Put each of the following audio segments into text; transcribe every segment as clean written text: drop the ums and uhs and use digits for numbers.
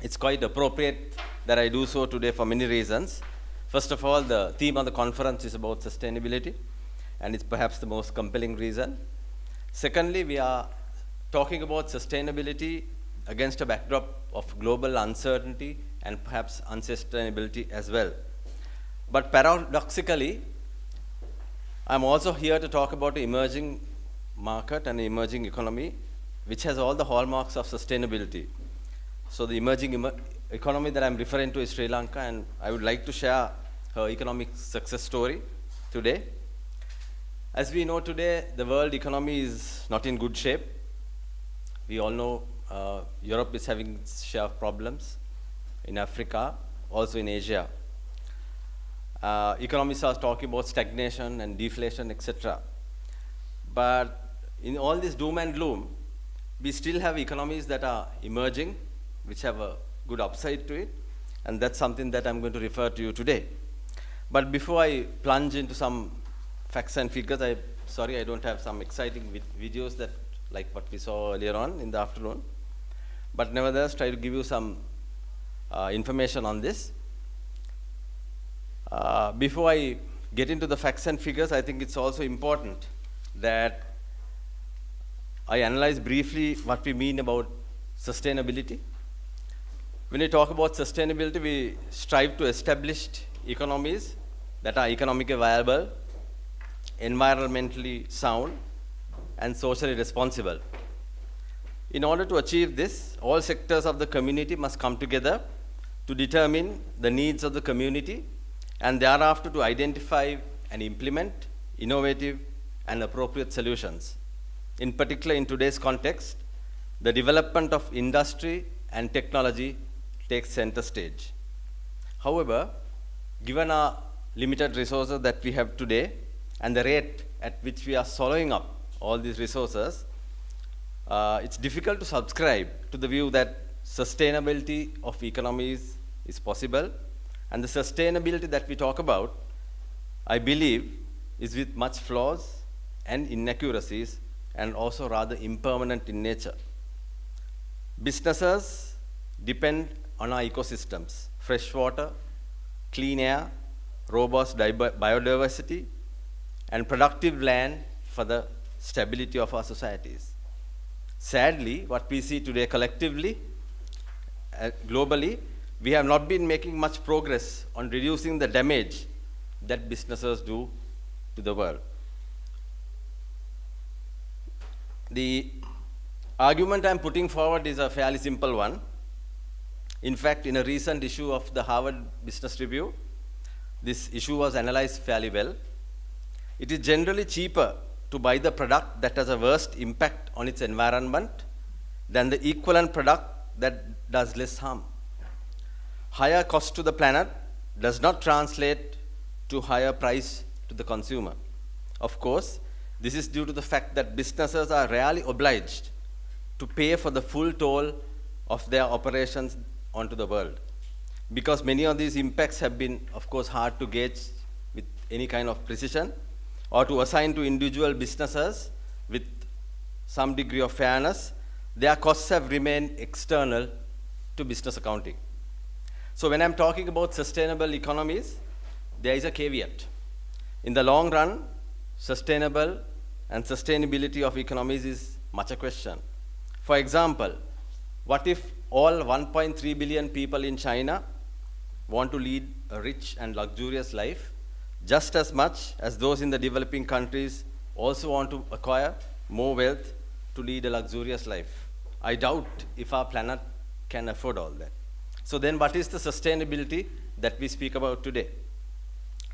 It's quite appropriate that I do so today for many reasons. First of all, the theme of the conference is about sustainability, and it's perhaps the most compelling reason. Secondly, we are talking about sustainability against a backdrop of global uncertainty and perhaps unsustainability as well. But paradoxically, I'm also here to talk about the emerging market and emerging economy, which has all the hallmarks of sustainability. So the emerging economy that I'm referring to is Sri Lanka, and I would like to share her economic success story today. As we know today, the world economy is not in good shape. We all know Europe is having its share of problems, in Africa, also in Asia. Economists are talking about stagnation and deflation, etc. But in all this doom and gloom, we still have economies that are emerging, which have a good upside to it, and that's something that I'm going to refer to you today. But before I plunge into some facts and figures, I don't have some exciting videos that like what we saw earlier on in the afternoon. But nevertheless, try to give you some information on this. Before I get into the facts and figures, I think it's also important that I analyze briefly what we mean about sustainability. When we talk about sustainability, we strive to establish economies that are economically viable, environmentally sound, and socially responsible. In order to achieve this, all sectors of the community must come together to determine the needs of the community and thereafter to identify and implement innovative and appropriate solutions. In particular, in today's context, the development of industry and technology takes center stage. However, given our limited resources that we have today and the rate at which we are swallowing up all these resources, it's difficult to subscribe to the view that sustainability of economies is possible. And the sustainability that we talk about, I believe, is with much flaws and inaccuracies and also rather impermanent in nature. Businesses depend on our ecosystems: fresh water, clean air, robust biodiversity, and productive land for the stability of our societies. Sadly, what we see today collectively, globally, we have not been making much progress on reducing the damage that businesses do to the world. The argument I'm putting forward is a fairly simple one. In fact, in a recent issue of the Harvard Business Review, this issue was analyzed fairly well. It is generally cheaper to buy the product that has a worst impact on its environment than the equivalent product that does less harm. Higher cost to the planet does not translate to higher price to the consumer. Of course, this is due to the fact that businesses are rarely obliged to pay for the full toll of their operations onto the world, because many of these impacts have been, of course, hard to gauge with any kind of precision or to assign to individual businesses with some degree of fairness. Their costs have remained external to business accounting. So when I'm talking about sustainable economies, there is a caveat. In the long run, sustainable and sustainability of economies is much a question. For example, what if all 1.3 billion people in China want to lead a rich and luxurious life just as much as those in the developing countries also want to acquire more wealth to lead a luxurious life? I doubt if our planet can afford all that. So then what is the sustainability that we speak about today?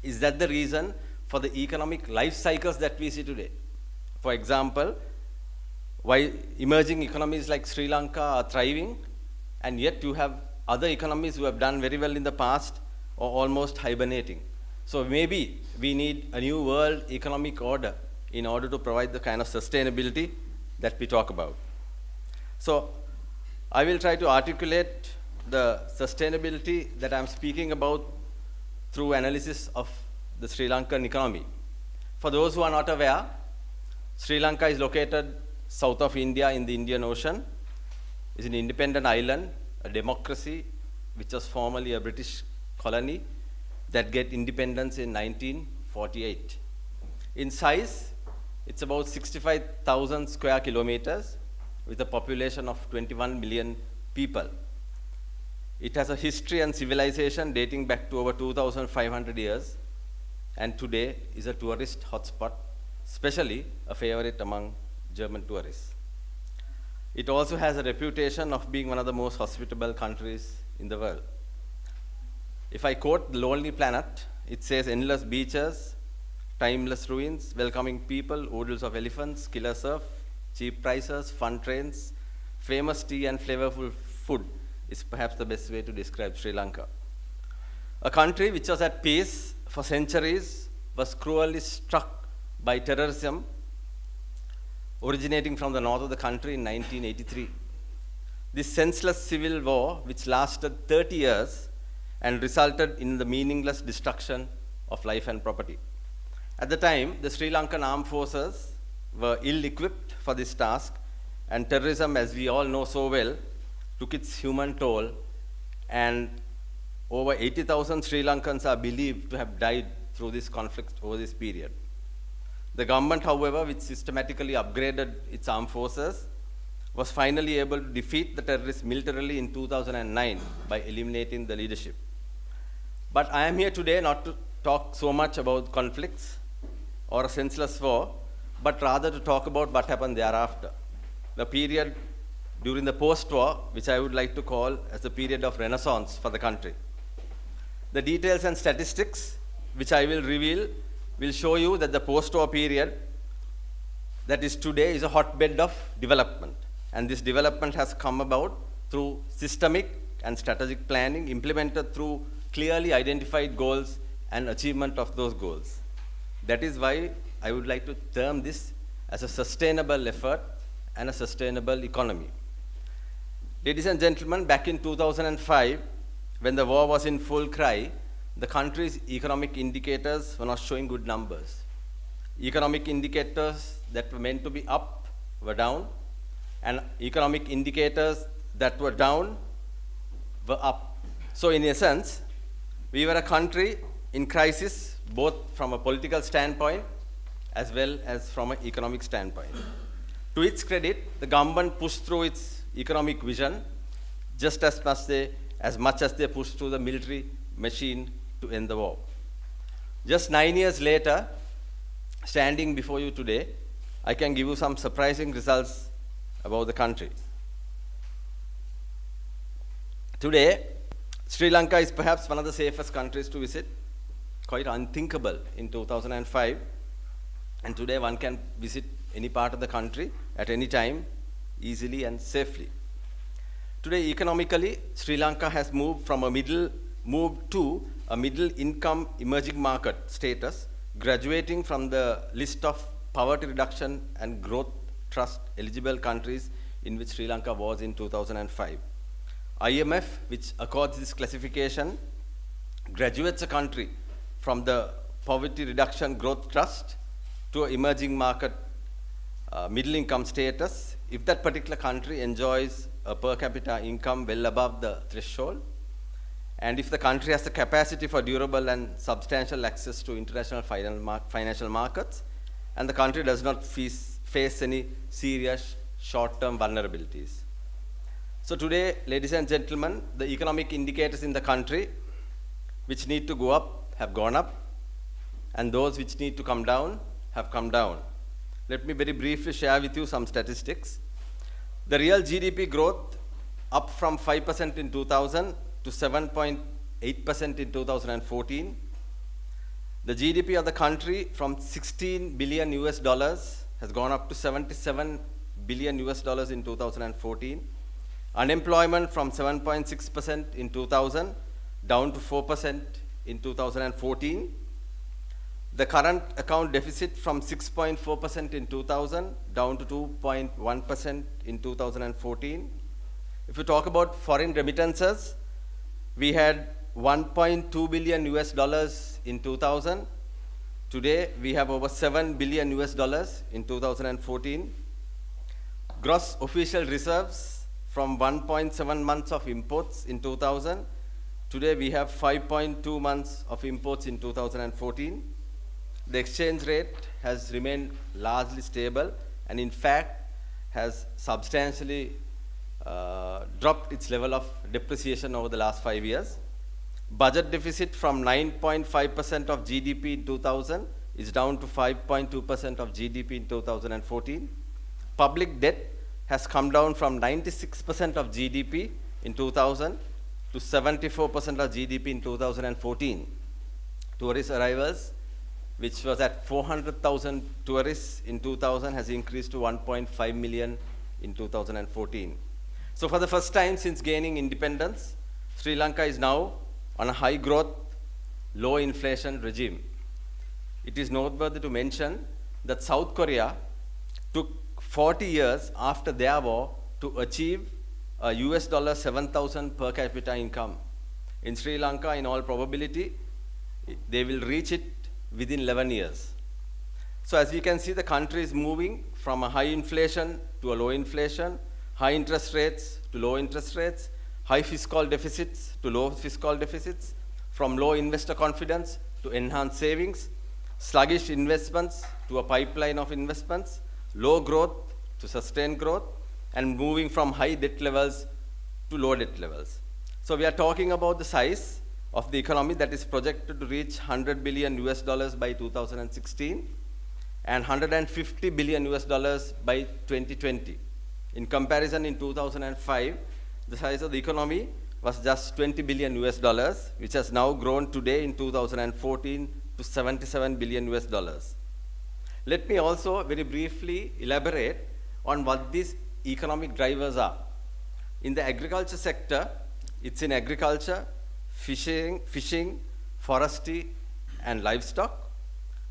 Is that the reason for the economic life cycles that we see today? For example, why emerging economies like Sri Lanka are thriving, and yet you have other economies who have done very well in the past or almost hibernating? So maybe we need a new world economic order in order to provide the kind of sustainability that we talk about. So I will try to articulate the sustainability that I'm speaking about through analysis of the Sri Lankan economy. For those who are not aware, Sri Lanka is located south of India in the Indian Ocean. It's an independent island a democracy which was formerly a British colony that get independence in 1948. In size, it's about 65,000 square kilometers with a population of 21 million people. It has a history and civilization dating back to over 2,500 years, and today is a tourist hotspot, especially a favorite among German tourists. It also has a reputation of being one of the most hospitable countries in the world. If I quote The Lonely Planet, it says endless beaches, timeless ruins, welcoming people, oodles of elephants, killer surf, cheap prices, fun trains, famous tea and flavorful food is perhaps the best way to describe Sri Lanka. A country which was at peace for centuries was cruelly struck by terrorism originating from the north of the country in 1983. This senseless civil war, which lasted 30 years and resulted in the meaningless destruction of life and property. At the time, the Sri Lankan armed forces were ill-equipped for this task, and terrorism, as we all know so well, took its human toll, and over 80,000 Sri Lankans are believed to have died through this conflict over this period. The government, however, which systematically upgraded its armed forces, was finally able to defeat the terrorists militarily in 2009 by eliminating the leadership. But I am here today not to talk so much about conflicts or a senseless war, but rather to talk about what happened thereafter. The period during the post-war, which I would like to call as the period of renaissance for the country. The details and statistics which I will reveal will show you that the post-war period that is today is a hotbed of development. And this development has come about through systemic and strategic planning implemented through clearly identified goals and achievement of those goals. That is why I would like to term this as a sustainable effort and a sustainable economy. Ladies and gentlemen, back in 2005, when the war was in full cry, the country's economic indicators were not showing good numbers. Economic indicators that were meant to be up were down, and economic indicators that were down were up. So in essence, we were a country in crisis, both from a political standpoint as well as from an economic standpoint. To its credit, the government pushed through its economic vision just as much as they pushed through the military machine to end the war. Just 9 years later, standing before you today, I can give you some surprising results about the country. Today, Sri Lanka is perhaps one of the safest countries to visit, quite unthinkable in 2005. And today one can visit any part of the country at any time, easily and safely. Today, economically, Sri Lanka has moved to a middle income emerging market status, graduating from the list of poverty reduction and growth trust eligible countries in which Sri Lanka was in 2005. IMF, which accords this classification, graduates a country from the poverty reduction growth trust to an emerging market middle income status if that particular country enjoys a per capita income well above the threshold, and if the country has the capacity for durable and substantial access to international financial markets, and the country does not face any serious short-term vulnerabilities. So today, ladies and gentlemen, the economic indicators in the country which need to go up have gone up, and those which need to come down have come down. Let me very briefly share with you some statistics. The real GDP growth up from 5% in 2000 to 7.8% in 2014. The GDP of the country from 16 billion US dollars has gone up to 77 billion US dollars in 2014. Unemployment from 7.6% in 2000 down to 4% in 2014. The current account deficit from 6.4% in 2000 down to 2.1% in 2014. If you talk about foreign remittances, we had 1.2 billion US dollars in 2000. Today, we have over 7 billion US dollars in 2014. Gross official reserves from 1.7 months of imports in 2000. Today we have 5.2 months of imports in 2014. The exchange rate has remained largely stable and in fact has substantially dropped its level of depreciation over the last 5 years. Budget deficit from 9.5% of GDP in 2000 is down to 5.2% of GDP in 2014. Public debt has come down from 96% of GDP in 2000 to 74% of GDP in 2014. Tourist arrivals, which was at 400,000 tourists in 2000, has increased to 1.5 million in 2014. So for the first time since gaining independence, Sri Lanka is now on a high growth, low inflation regime. It is noteworthy to mention that South Korea took 40 years after their war to achieve a $7,000 per capita income. In Sri Lanka, in all probability, they will reach it within 11 years. So as we can see, the country is moving from a high inflation to a low inflation, high interest rates to low interest rates, high fiscal deficits to low fiscal deficits, from low investor confidence to enhanced savings, sluggish investments to a pipeline of investments, low growth to sustained growth, and moving from high debt levels to low debt levels. So we are talking about the size of the economy that is projected to reach $100 billion by 2016 and $150 billion by 2020. In comparison, in 2005, the size of the economy was just $20 billion, which has now grown today in 2014 to $77 billion. Let me also very briefly elaborate on what these economic drivers are. In the agriculture sector, it's in agriculture, fishing, forestry, and livestock.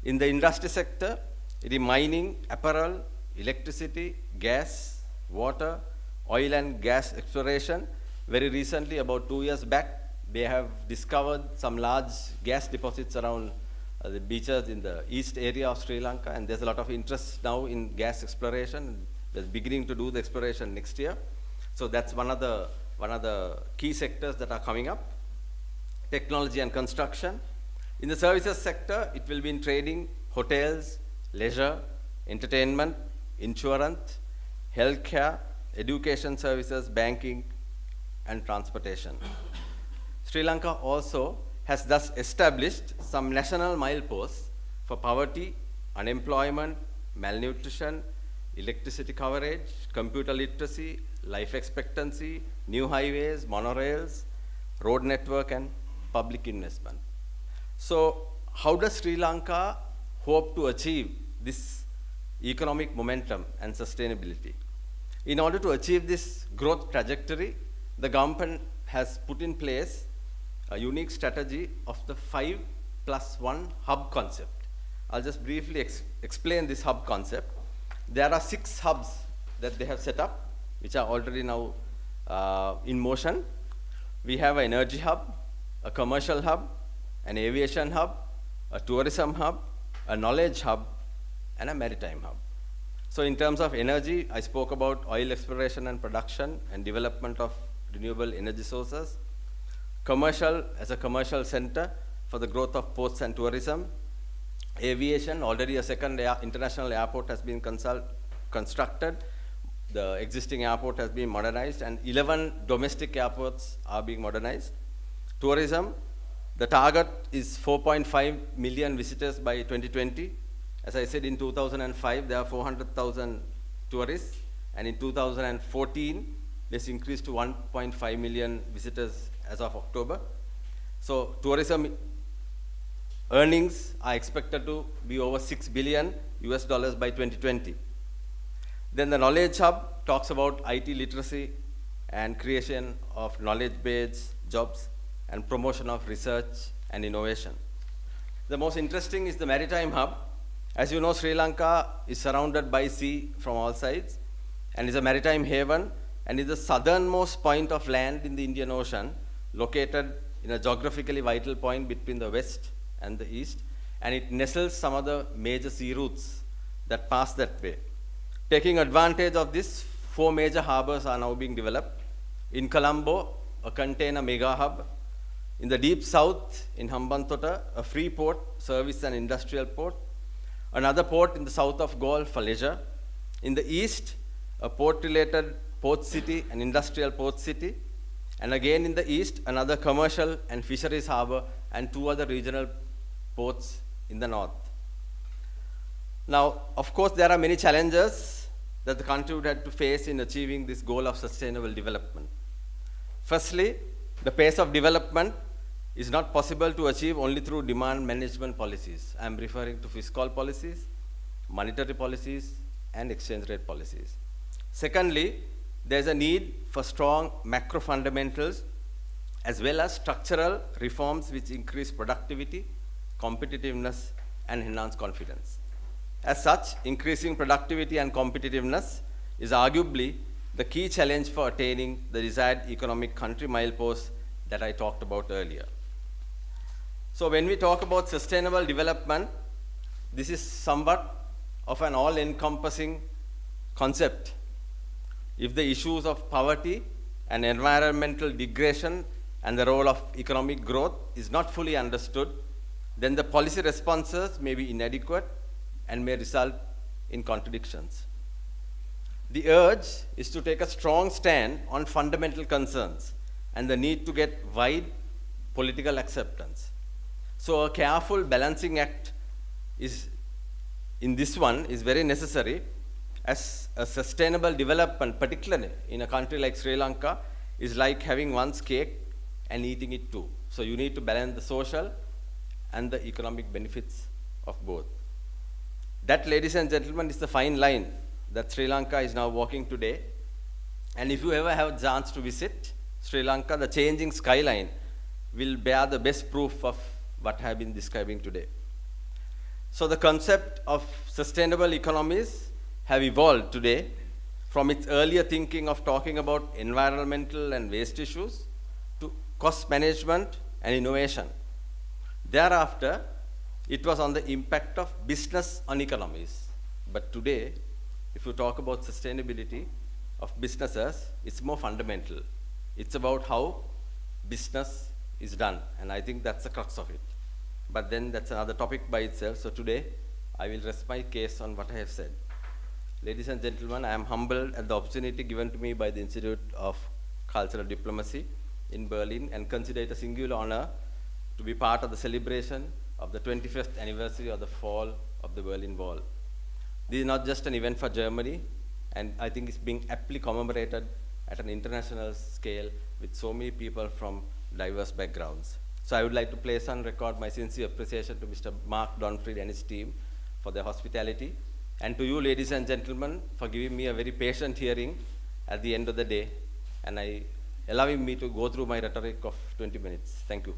In the industry sector, it is mining, apparel, electricity, gas, water, oil and gas exploration. Very recently, about 2 years back, they have discovered some large gas deposits around the beaches in the east area of Sri Lanka, and there's a lot of interest now in gas exploration. They're beginning to do the exploration next year. So that's one of the key sectors that are coming up. Technology and construction. In the services sector, it will be in trading, hotels, leisure, entertainment, insurance, healthcare, education services, banking, and transportation. Sri Lanka also has thus established some national mileposts for poverty, unemployment, malnutrition, electricity coverage, computer literacy, life expectancy, new highways, monorails, road network, and public investment. So how does Sri Lanka hope to achieve this economic momentum and sustainability? In order to achieve this growth trajectory, the government has put in place a unique strategy of the 5+1 hub concept. I'll just briefly explain this hub concept. There are 6 hubs that they have set up, which are already now in motion. We have an energy hub, a commercial hub, an aviation hub, a tourism hub, a knowledge hub, and a maritime hub. So in terms of energy, I spoke about oil exploration and production and development of renewable energy sources. Commercial as a commercial center for the growth of ports and tourism. Aviation, already a second international airport has been constructed. The existing airport has been modernized, and 11 domestic airports are being modernized. Tourism, the target is 4.5 million visitors by 2020. As I said, in 2005, there are 400,000 tourists, and in 2014, this increased to 1.5 million visitors as of October. So tourism earnings are expected to be over $6 billion by 2020. Then the knowledge hub talks about IT literacy and creation of knowledge-based jobs and promotion of research and innovation. The most interesting is the maritime hub. As you know, Sri Lanka is surrounded by sea from all sides and is a maritime haven and is the southernmost point of land in the Indian Ocean, located in a geographically vital point between the west and the east, and it nestles some of the major sea routes that pass that way. Taking advantage of this 4 major harbors are now being developed. In Colombo, a container mega hub. In the deep south, in Hambantota, a free port, service and industrial port. Another port in the south of Galle for leisure. In the east, a port-related port city and industrial port city. And again in the east, another commercial and fisheries harbor and 2 other regional ports in the north. Now, of course, there are many challenges that the country would have to face in achieving this goal of sustainable development. Firstly, the pace of development is not possible to achieve only through demand management policies. I am referring to fiscal policies, monetary policies, and exchange rate policies. Secondly, there is a need for strong macro fundamentals as well as structural reforms which increase productivity, competitiveness, and enhance confidence. As such, increasing productivity and competitiveness is arguably the key challenge for attaining the desired economic country mileposts that I talked about earlier. So when we talk about sustainable development, this is somewhat of an all-encompassing concept. If the issues of poverty and environmental degradation and the role of economic growth is not fully understood, then the policy responses may be inadequate and may result in contradictions. The urge is to take a strong stand on fundamental concerns and the need to get wide political acceptance. So a careful balancing act in this one is very necessary, as a sustainable development, particularly in a country like Sri Lanka, is like having one's cake and eating it too. So you need to balance the social and the economic benefits of both. That, ladies and gentlemen, is the fine line that Sri Lanka is now walking today. And if you ever have a chance to visit Sri Lanka, the changing skyline will bear the best proof of what I have been describing today. So the concept of sustainable economies have evolved today from its earlier thinking of talking about environmental and waste issues to cost management and innovation. Thereafter, it was on the impact of business on economies. But today, if you talk about sustainability of businesses, it's more fundamental. It's about how business is done, and I think that's the crux of it. But then that's another topic by itself, so today I will rest my case on what I have said. Ladies and gentlemen, I am humbled at the opportunity given to me by the Institute of Cultural Diplomacy in Berlin and consider it a singular honor to be part of the celebration of the 25th anniversary of the fall of the Berlin Wall. This is not just an event for Germany, and I think it's being aptly commemorated at an international scale with so many people from diverse backgrounds. So I would like to place on record my sincere appreciation to Mr. Mark Donfried and his team for their hospitality, and to you, ladies and gentlemen, for giving me a very patient hearing at the end of the day, and allowing me to go through my rhetoric of 20 minutes. Thank you.